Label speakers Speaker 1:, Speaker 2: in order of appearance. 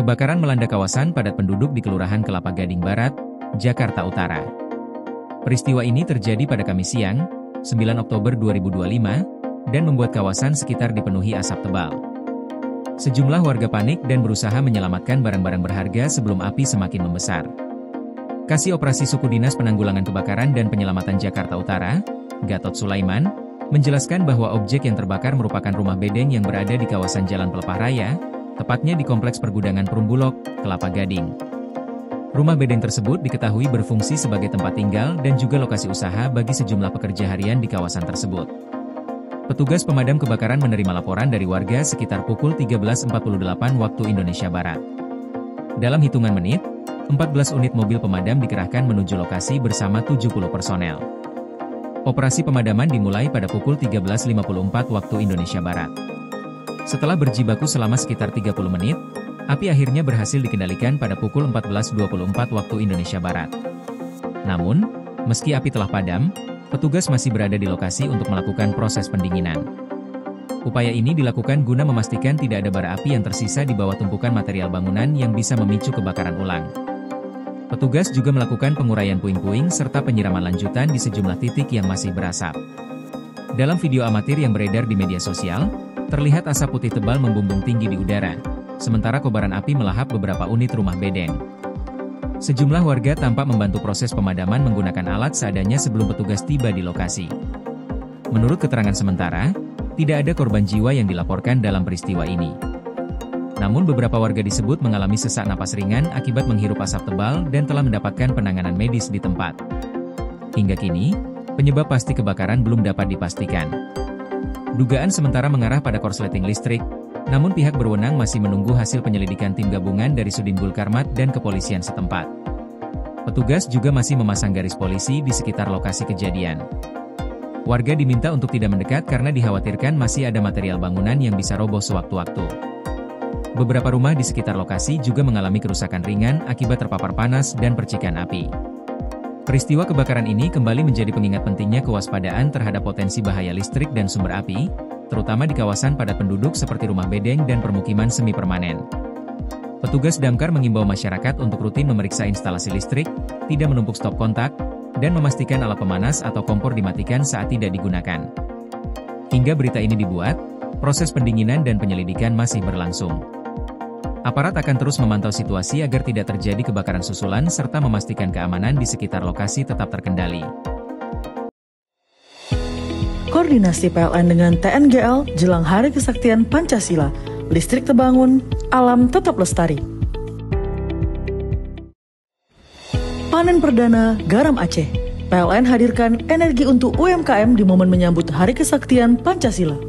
Speaker 1: Kebakaran melanda kawasan padat penduduk di Kelurahan Kelapa Gading Barat, Jakarta Utara. Peristiwa ini terjadi pada Kamis siang, 9 Oktober 2025, dan membuat kawasan sekitar dipenuhi asap tebal. Sejumlah warga panik dan berusaha menyelamatkan barang-barang berharga sebelum api semakin membesar. Kasih Operasi Suku Dinas Penanggulangan Kebakaran dan Penyelamatan Jakarta Utara, Gatot Sulaiman, menjelaskan bahwa objek yang terbakar merupakan rumah bedeng yang berada di kawasan Jalan Pelepah Raya, tepatnya di Kompleks Pergudangan Perumbulok, Kelapa Gading. Rumah bedeng tersebut diketahui berfungsi sebagai tempat tinggal dan juga lokasi usaha bagi sejumlah pekerja harian di kawasan tersebut. Petugas pemadam kebakaran menerima laporan dari warga sekitar pukul 13.48 waktu Indonesia Barat. Dalam hitungan menit, 14 unit mobil pemadam dikerahkan menuju lokasi bersama 70 personel. Operasi pemadaman dimulai pada pukul 13.54 waktu Indonesia Barat. Setelah berjibaku selama sekitar 30 menit, api akhirnya berhasil dikendalikan pada pukul 14.24 waktu Indonesia Barat. Namun, meski api telah padam, petugas masih berada di lokasi untuk melakukan proses pendinginan. Upaya ini dilakukan guna memastikan tidak ada bara api yang tersisa di bawah tumpukan material bangunan yang bisa memicu kebakaran ulang. Petugas juga melakukan penguraian puing-puing serta penyiraman lanjutan di sejumlah titik yang masih berasap. Dalam video amatir yang beredar di media sosial, terlihat asap putih tebal membumbung tinggi di udara, sementara kobaran api melahap beberapa unit rumah bedeng. Sejumlah warga tampak membantu proses pemadaman menggunakan alat seadanya sebelum petugas tiba di lokasi. Menurut keterangan sementara, tidak ada korban jiwa yang dilaporkan dalam peristiwa ini. Namun beberapa warga disebut mengalami sesak napas ringan akibat menghirup asap tebal dan telah mendapatkan penanganan medis di tempat. Hingga kini, penyebab pasti kebakaran belum dapat dipastikan. Dugaan sementara mengarah pada korsleting listrik, namun pihak berwenang masih menunggu hasil penyelidikan tim gabungan dari Sudin Karmat dan kepolisian setempat. Petugas juga masih memasang garis polisi di sekitar lokasi kejadian. Warga diminta untuk tidak mendekat karena dikhawatirkan masih ada material bangunan yang bisa roboh sewaktu-waktu. Beberapa rumah di sekitar lokasi juga mengalami kerusakan ringan akibat terpapar panas dan percikan api. Peristiwa kebakaran ini kembali menjadi pengingat pentingnya kewaspadaan terhadap potensi bahaya listrik dan sumber api, terutama di kawasan padat penduduk seperti rumah bedeng dan permukiman semi permanen. Petugas damkar mengimbau masyarakat untuk rutin memeriksa instalasi listrik, tidak menumpuk stop kontak, dan memastikan alat pemanas atau kompor dimatikan saat tidak digunakan. Hingga berita ini dibuat, proses pendinginan dan penyelidikan masih berlangsung. Aparat akan terus memantau situasi agar tidak terjadi kebakaran susulan serta memastikan keamanan di sekitar lokasi tetap terkendali.
Speaker 2: Koordinasi PLN dengan TNGL jelang Hari Kesaktian Pancasila, listrik terbangun, alam tetap lestari. Panen perdana garam Aceh. PLN hadirkan energi untuk UMKM di momen menyambut Hari Kesaktian Pancasila.